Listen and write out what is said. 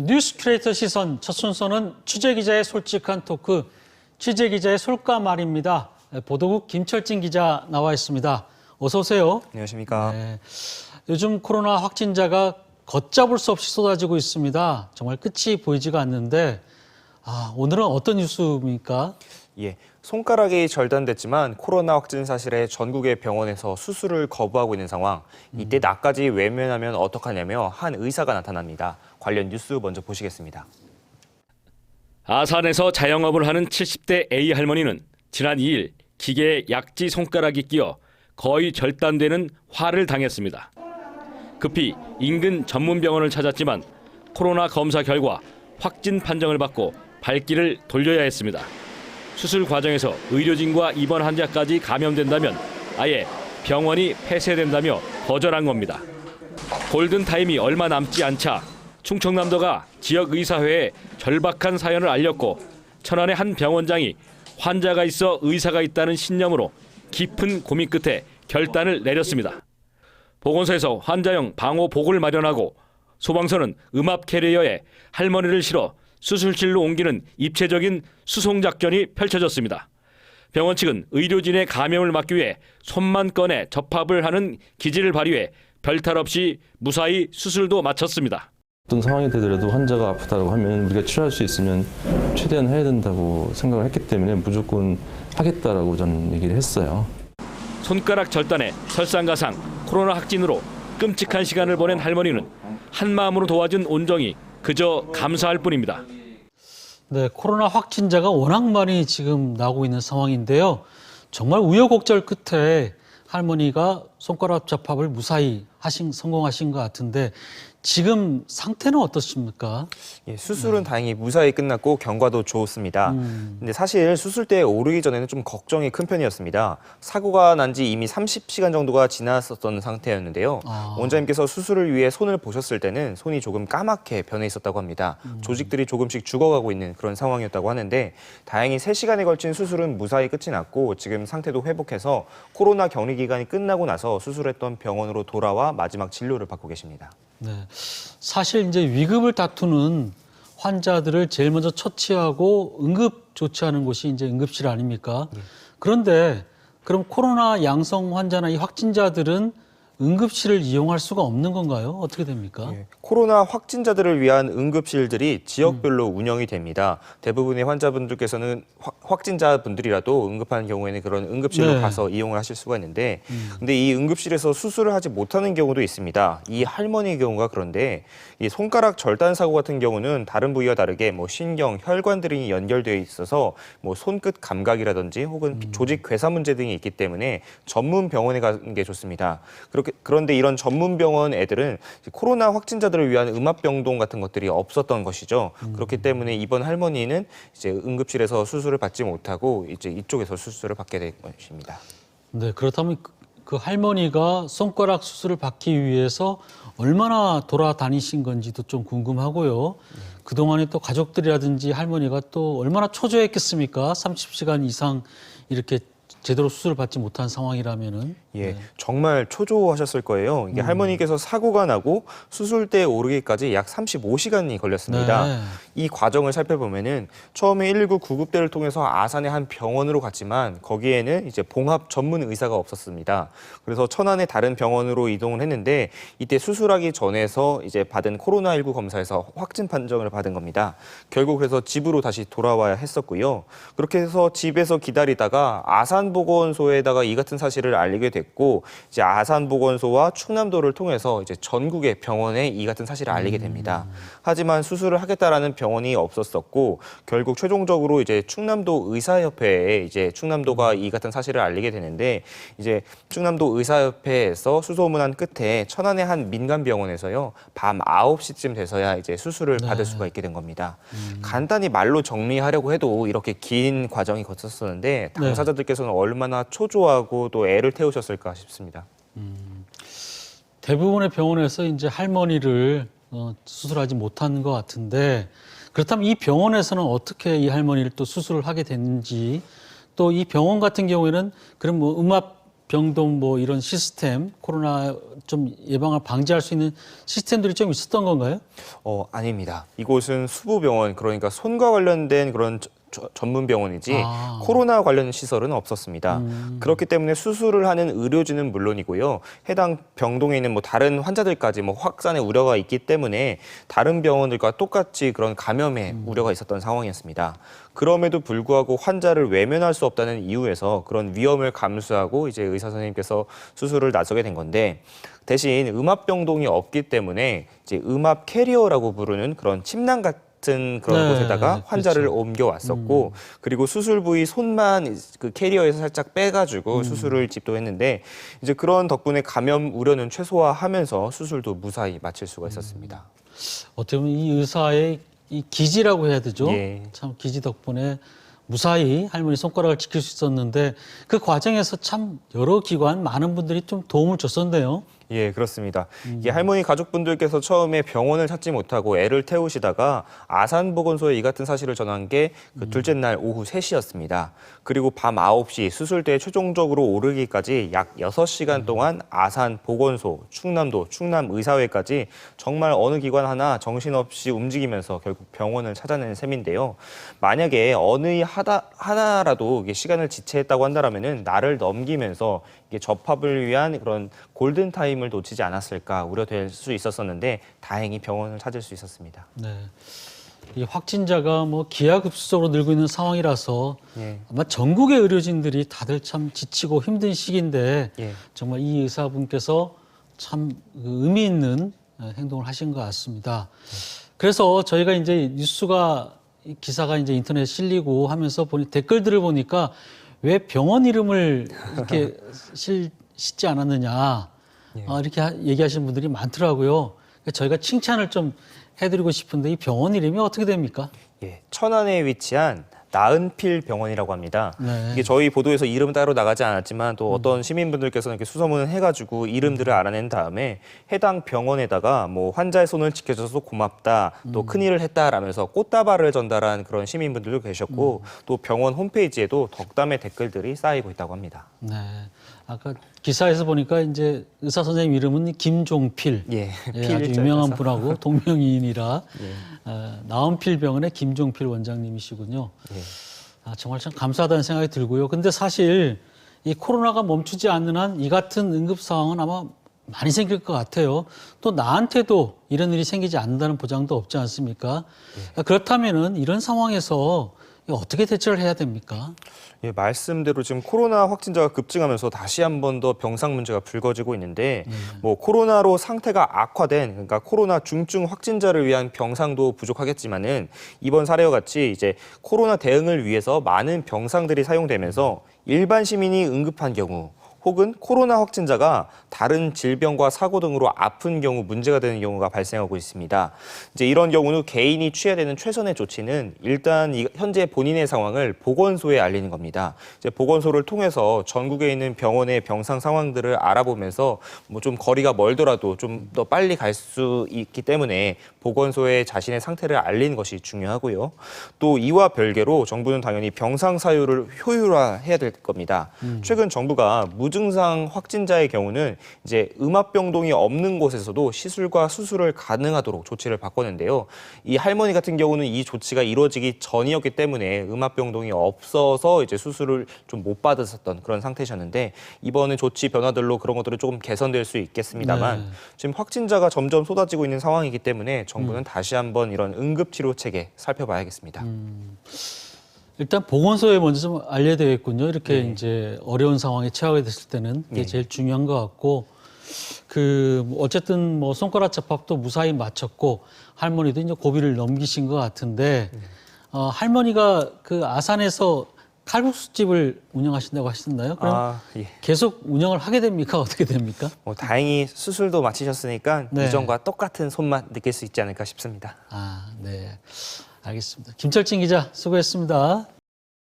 뉴스 큐레이터 시선 첫 순서는 취재기자의 솔직한 토크, 취재기자의 솔까말입니다. 보도국 김철진 기자 나와 있습니다. 어서 오세요. 안녕하십니까. 네, 요즘 코로나 확진자가 걷잡을 수 없이 쏟아지고 있습니다. 정말 끝이 보이지가 않는데 오늘은 어떤 뉴스입니까? 예, 손가락이 절단됐지만 코로나 확진 사실에 전국의 병원에서 수술을 거부하고 있는 상황. 이때 나까지 외면하면 어떡하냐며 한 의사가 나타납니다. 관련 뉴스 먼저 보시겠습니다. 아산에서 자영업을 하는 70대 A 할머니는 지난 2일 기계에 약지 손가락이 끼어 거의 절단되는 화를 당했습니다. 급히 인근 전문 병원을 찾았지만 코로나 검사 결과 확진 판정을 받고 발길을 돌려야 했습니다. 수술 과정에서 의료진과 입원 환자까지 감염된다면 아예 병원이 폐쇄된다며 거절한 겁니다. 골든타임이 얼마 남지 않자 충청남도가 지역의사회에 절박한 사연을 알렸고 천안의 한 병원장이 환자가 있어 의사가 있다는 신념으로 깊은 고민 끝에 결단을 내렸습니다. 보건소에서 환자용 방호복을 마련하고 소방서는 음압 캐리어에 할머니를 실어 수술실로 옮기는 입체적인 수송 작전이 펼쳐졌습니다. 병원 측은 의료진의 감염을 막기 위해 손만 꺼내 접합을 하는 기지를 발휘해 별탈 없이 무사히 수술도 마쳤습니다. 어떤 상황이 되더라도 환자가 아프다고 하면 우리가 치료할 수 있으면 최대한 해야 된다고 생각을 했기 때문에 무조건 하겠다라고 저는 얘기를 했어요. 손가락 절단에 설상가상 코로나 확진으로 끔찍한 시간을 보낸 할머니는 한마음으로 도와준 온정이 그저 감사할 뿐입니다. 네, 코로나 확진자가 워낙 많이 지금 나오고 있는 상황인데요. 정말 우여곡절 끝에 할머니가 손가락 접합을 무사히 성공하신 것 같은데 지금 상태는 어떻습니까? 예, 수술은 다행히 무사히 끝났고 경과도 좋습니다. 근데 사실 수술대에 오르기 전에는 좀 걱정이 큰 편이었습니다. 사고가 난 지 이미 30시간 정도가 지났었던 상태였는데요. 원장님께서 수술을 위해 손을 보셨을 때는 손이 조금 까맣게 변해 있었다고 합니다. 조직들이 조금씩 죽어가고 있는 그런 상황이었다고 하는데 다행히 3시간에 걸친 수술은 무사히 끝이 났고 지금 상태도 회복해서 코로나 격리 기간이 끝나고 나서 수술했던 병원으로 돌아와 마지막 진료를 받고 계십니다. 네, 사실 이제 위급을 다투는 환자들을 제일 먼저 처치하고 응급 조치하는 곳이 이제 응급실 아닙니까? 그런데 그럼 코로나 양성 환자나 이 확진자들은 응급실을 이용할 수가 없는 건가요? 어떻게 됩니까? 예, 코로나 확진자들을 위한 응급실들이 지역별로 운영이 됩니다. 대부분의 환자분들께서는 확진자분들이라도 응급한 경우에는 그런 응급실로 가서 이용을 하실 수가 있는데 근데 이 응급실에서 수술을 하지 못하는 경우도 있습니다. 이 할머니의 경우가 그런데 이 손가락 절단 사고 같은 경우는 다른 부위와 다르게 뭐 신경, 혈관 등이 연결되어 있어서 뭐 손끝 감각이라든지 혹은 조직 괴사 문제 등이 있기 때문에 전문 병원에 가는 게 좋습니다. 그런데 이런 전문 병원 애들은 코로나 확진자들을 위한 음압병동 같은 것들이 없었던 것이죠. 그렇기 때문에 이번 할머니는 이제 응급실에서 수술을 받지 못하고 이제 이쪽에서 수술을 받게 될 것입니다. 네, 그렇다면 그 할머니가 손가락 수술을 받기 위해서 얼마나 돌아다니신 건지도 좀 궁금하고요. 그동안에 또 가족들이라든지 할머니가 또 얼마나 초조했겠습니까? 30시간 이상 이렇게 제대로 수술을 받지 못한 상황이라면은. 예, 정말 초조하셨을 거예요. 이게 할머니께서 사고가 나고 수술대에 오르기까지 약 35시간이 걸렸습니다. 네. 이 과정을 살펴보면은 처음에 119 구급대를 통해서 아산의 한 병원으로 갔지만 거기에는 이제 봉합 전문 의사가 없었습니다. 그래서 천안의 다른 병원으로 이동을 했는데 이때 수술하기 전에서 이제 받은 코로나19 검사에서 확진 판정을 받은 겁니다. 결국 그래서 집으로 다시 돌아와야 했었고요. 그렇게 해서 집에서 기다리다가 아산보건소에다가 이 같은 사실을 알리게 됐고 이제 아산보건소와 충남도를 통해서 이제 전국의 병원에 이 같은 사실을 알리게 됩니다. 하지만 수술을 하겠다라는 병원이 없었었고 결국 최종적으로 이제 충남도 의사협회에 이제 충남도가 이 같은 사실을 알리게 되는데 이제 충남도 의사협회에서 수소문한 끝에 천안의 한 민간 병원에서요 밤 9시쯤 돼서야 이제 수술을 받을 수가 있게 된 겁니다. 간단히 말로 정리하려고 해도 이렇게 긴 과정이 거쳤었는데 당사자들께서는 얼마나 초조하고 또 애를 태우셨을까 싶습니다. 대부분의 병원에서 이제 할머니를 수술하지 못한 것 같은데 그렇다면 이 병원에서는 어떻게 이 할머니를 또 수술을 하게 됐는지 또 이 병원 같은 경우에는 그럼 뭐 음압 병동 뭐 이런 시스템, 코로나 좀 예방을 방지할 수 있는 시스템들이 좀 있었던 건가요? 아닙니다. 이곳은 수부병원, 그러니까 손과 관련된 그런 전문 병원이지 코로나 관련 시설은 없었습니다. 그렇기 때문에 수술을 하는 의료진은 물론이고요. 해당 병동에 있는 뭐 다른 환자들까지 뭐 확산의 우려가 있기 때문에 다른 병원들과 똑같이 그런 감염의 우려가 있었던 상황이었습니다. 그럼에도 불구하고 환자를 외면할 수 없다는 이유에서 그런 위험을 감수하고 이제 의사 선생님께서 수술을 나서게 된 건데, 대신 음압병동이 없기 때문에 이제 음압 캐리어라고 부르는 그런 침낭 같은 그런 네, 곳에다가 환자를 그렇죠. 옮겨왔었고, 그리고 수술 부위 손만 그 캐리어에서 살짝 빼가지고 수술을 집도했는데, 이제 그런 덕분에 감염 우려는 최소화하면서 수술도 무사히 마칠 수가 있었습니다. 어떻게 보면 이 의사의 이 기지라고 해야 되죠. 예. 참 기지 덕분에 무사히 할머니 손가락을 지킬 수 있었는데 그 과정에서 참 여러 기관, 많은 분들이 좀 도움을 줬었네요. 예, 그렇습니다. 이게 할머니 가족분들께서 처음에 병원을 찾지 못하고 애를 태우시다가 아산보건소에 이 같은 사실을 전한 게 그 둘째 날 오후 3시였습니다. 그리고 밤 9시 수술대에 최종적으로 오르기까지 약 6시간 동안 아산보건소, 충남도, 충남의사회까지 정말 어느 기관 하나 정신없이 움직이면서 결국 병원을 찾아낸 셈인데요. 만약에 어느 하나라도 이게 시간을 지체했다고 한다면은 날을 넘기면서 이게 접합을 위한 그런 골든 타임을 놓치지 않았을까 우려될 수 있었었는데 다행히 병원을 찾을 수 있었습니다. 네. 이 확진자가 뭐 기하급수적으로 늘고 있는 상황이라서 예. 아마 전국의 의료진들이 다들 참 지치고 힘든 시기인데 예. 정말 이 의사분께서 참 의미 있는 행동을 하신 것 같습니다. 그래서 저희가 이제 기사가 이제 인터넷에 실리고 하면서 댓글들을 보니까 왜 병원 이름을 이렇게 싣지 않았느냐 이렇게 얘기하시는 분들이 많더라고요. 저희가 칭찬을 좀 해드리고 싶은데 이 병원 이름이 어떻게 됩니까? 예, 천안에 위치한 나은필 병원이라고 합니다. 네. 이게 저희 보도에서 이름 따로 나가지 않았지만 또 어떤 시민분들께서는 이렇게 수소문을 해가지고 이름들을 알아낸 다음에 해당 병원에다가 뭐 환자의 손을 지켜줘서 고맙다, 또 큰일을 했다라면서 꽃다발을 전달한 그런 시민분들도 계셨고 또 병원 홈페이지에도 덕담의 댓글들이 쌓이고 있다고 합니다. 네. 아까 기사에서 보니까 이제 의사 선생님 이름은 김종필. 예, 아주 유명한 분하고 동명이인이라 나은필 병원의 김종필 원장님이시군요. 예. 정말 참 감사하다는 생각이 들고요. 근데 사실 이 코로나가 멈추지 않는 한 이 같은 응급 상황은 아마 많이 생길 것 같아요. 또 나한테도 이런 일이 생기지 않는다는 보장도 없지 않습니까? 그렇다면은 이런 상황에서 어떻게 대처를 해야 됩니까? 예, 말씀대로 지금 코로나 확진자가 급증하면서 다시 한 번 더 병상 문제가 불거지고 있는데 뭐 코로나로 상태가 악화된, 그러니까 코로나 중증 확진자를 위한 병상도 부족하겠지만은 이번 사례와 같이 이제 코로나 대응을 위해서 많은 병상들이 사용되면서 일반 시민이 응급한 경우 혹은 코로나 확진자가 다른 질병과 사고 등으로 아픈 경우 문제가 되는 경우가 발생하고 있습니다. 이제 이런 경우는 개인이 취해야 되는 최선의 조치는 일단 현재 본인의 상황을 보건소에 알리는 겁니다. 이제 보건소를 통해서 전국에 있는 병원의 병상 상황들을 알아보면서 뭐 좀 거리가 멀더라도 좀 더 빨리 갈 수 있기 때문에 보건소에 자신의 상태를 알리는 것이 중요하고요. 또 이와 별개로 정부는 당연히 병상 사유를 효율화해야 될 겁니다. 최근 정부가 무증상 확진자의 경우는 이제 음압병동이 없는 곳에서도 시술과 수술을 가능하도록 조치를 바꿨는데요. 이 할머니 같은 경우는 이 조치가 이루어지기 전이었기 때문에 음압병동이 없어서 이제 수술을 좀 못 받았었던 그런 상태셨는데 이번에 조치 변화들로 그런 것들이 조금 개선될 수 있겠습니다만 지금 확진자가 점점 쏟아지고 있는 상황이기 때문에 정부는 다시 한번 이런 응급치료 체계 살펴봐야겠습니다. 일단 보건소에 먼저 좀 알려야 되겠군요. 이렇게 이제 어려운 상황에 처하게 됐을 때는 이게 제일 중요한 것 같고, 어쨌든 뭐 손가락 접합도 무사히 마쳤고 할머니도 이제 고비를 넘기신 것 같은데 할머니가 그 아산에서 칼국수집을 운영하신다고 하셨나요? 그럼 예. 계속 운영을 하게 됩니까? 어떻게 됩니까? 다행히 수술도 마치셨으니까 네. 이전과 똑같은 손맛 느낄 수 있지 않을까 싶습니다. 네. 알겠습니다. 김철진 기자 수고했습니다.